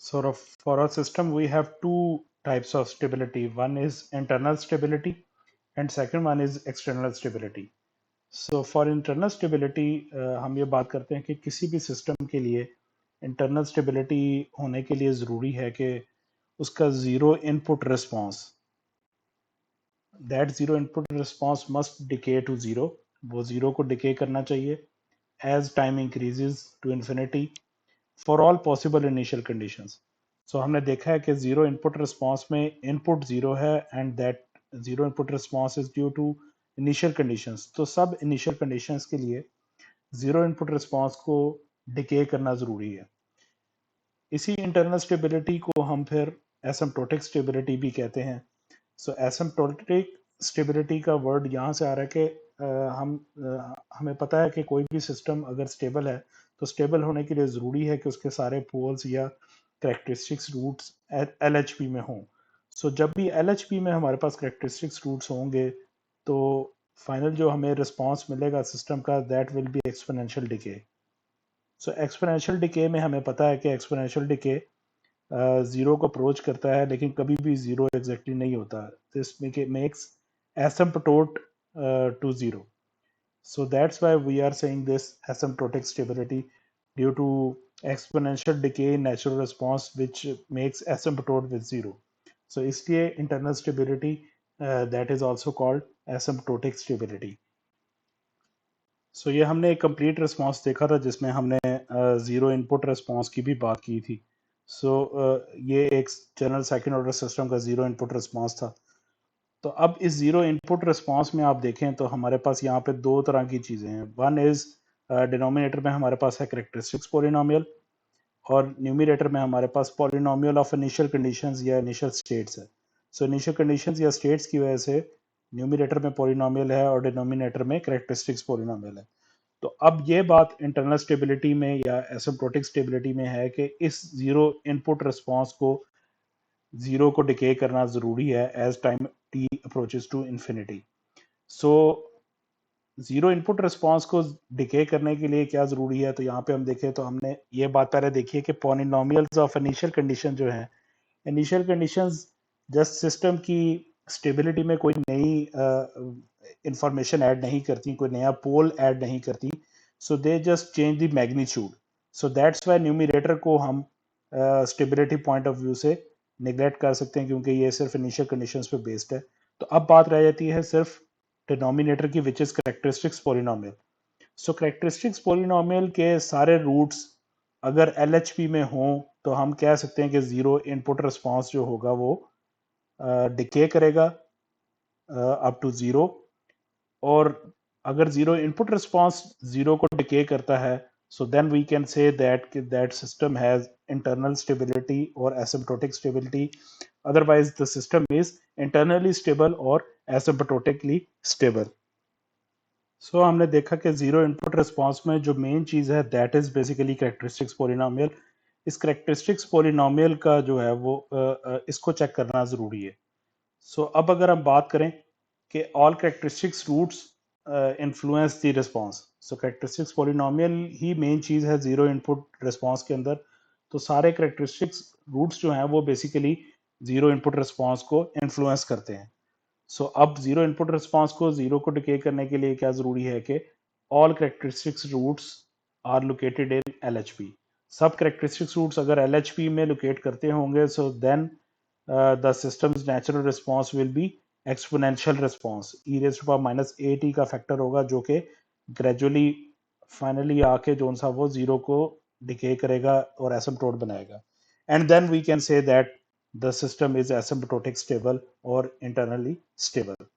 So for our system, we have two types of stability. One is internal stability, and second one is external stability. So for internal stability, हम ये बात करते हैं कि किसी भी सिस्टम के लिए इंटरनल स्टेबिलिटी होने के लिए ज़रूरी है कि उसका zero input response, that zero input response must decay to zero, वो ज़ीरो को डिके करना चाहिए as time increases to infinity for all possible initial conditions. So हमने देखा है कि जीरो इनपुट रिस्पांस में इनपुट जीरो है and that zero input response is due to initial conditions. तो सब इनिशियल कंडीशंस के लिए जीरो इनपुट रिस्पांस को डिके करना जरूरी है. इसी इंटरनल स्टेबिलिटी को हम फिर एसिम्प्टोटिक स्टेबिलिटी भी कहते हैं. सो एसिम्प्टोटिक स्टेबिलिटी का वर्ड यहाँ से आ रहा है कि हमें पता है कि कोई भी सिस्टम अगर स्टेबल है तो स्टेबल होने के लिए ज़रूरी है कि उसके सारे पोल्स या करेक्टरिस्टिक्स रूट्स LHP में हों. सो जब भी LHP में हमारे पास करेक्टरिस्टिक्स रूट्स होंगे तो फाइनल जो हमें रिस्पांस मिलेगा सिस्टम का that will be exponential decay. So exponential decay में हमें पता है कि एक्सपोनेंशियल डिके जीरो को अप्रोच करता है लेकिन कभी भी जीरो एग्जैक्टली नहीं होता. This makes asymptote to zero. So that's why we are saying this asymptotic stability due to exponential decay in natural response which makes asymptote with zero. So इसलिए internal stability that is also called asymptotic stability. So ये हमने एक complete response देखा था जिसमें हमने zero input response की भी बात की थी. So ये एक general second order system का zero input response था. तो अब इस जीरो इनपुट रिस्पांस में आप देखें तो हमारे पास यहाँ पे दो तरह की चीजें हैं. वन इज डिनोमिनेटर में हमारे पास है करेक्टरिस्टिक्स पॉलिनोमियल और न्यूमरेटर में हमारे पास पॉलिनोमियल ऑफ इनिशियल कंडीशंस या इनिशियल स्टेट्स है. सो इनिशियल कंडीशंस या स्टेट्स की वजह से न्यूमरेटर में पॉलिनोमियल है और डिनोमिनेटर में करेक्टरिस्टिक्स पॉलिनोमियल है. तो अब ये बात इंटरनल स्टेबिलिटी में या एसिम्प्टोटिक स्टेबिलिटी में है कि इस जीरो इनपुट रिस्पांस को जीरो को डिके करना जरूरी है as time t approaches to infinity. So zero input response को डिके करने के लिए क्या जरूरी है, तो यहाँ पे हम देखें तो हमने ये बात पहले देखी है कि पॉलिनोमियल्स ऑफ इनिशियल कंडीशन जो है, इनिशियल कंडीशंस जस्ट सिस्टम की स्टेबिलिटी में कोई नई इंफॉर्मेशन ऐड नहीं करती, कोई नया पोल ऐड नहीं करती. So they just change the magnitude. So that's why numerator को हम स्टेबिलिटी पॉइंट ऑफ व्यू से निगलेक्ट कर सकते हैं क्योंकि ये सिर्फ इनिशियल कंडीशंस पे बेस्ड है. तो अब बात रह जाती है सिर्फ डिनोमिनेटर की which is characteristics polynomial. So characteristics polynomial के सारे रूट्स अगर LHP में हों तो हम कह सकते हैं कि जीरो इनपुट रिस्पांस जो होगा वो डिके करेगा अप टू जीरो. और अगर जीरो इनपुट रिस्पांस जीरो को डिके करता है so then we can say that system has internal stability or asymptotic stability. Otherwise the system is internally stable or asymptotically stable. So हमने देखा कि zero input response में जो main चीज है that is basically characteristics polynomial. इस characteristics polynomial का जो है वो इसको चेक करना जरूरी है. सो अब अगर हम बात करें कि all characteristics roots influence the response. So characteristics polynomial ही मेन चीज है जीरो इनपुट रिस्पांस के अंदर. तो सारे कैरेक्टरिस्टिक्स रूट्स जो हैं वो बेसिकली जीरो इनपुट रिस्पांस को इन्फ्लुएंस करते हैं. सो अब जीरो इनपुट रिस्पांस को जीरो को डिके करने के लिए क्या जरूरी है कि all characteristics roots are located in LHP. सब कैरेक्टरिस्टिक्स रूट्स अगर LHP में लोकेट करते होंगे so then the system's natural response will be exponential response. e raised to power minus at का फैक्टर होगा जो कि ग्रेजुअली फाइनली आके जो सा वो जीरो को डिके करेगा और एसिम्प्टोट बनाएगा. And then we can say that the system is asymptotic stable or internally stable.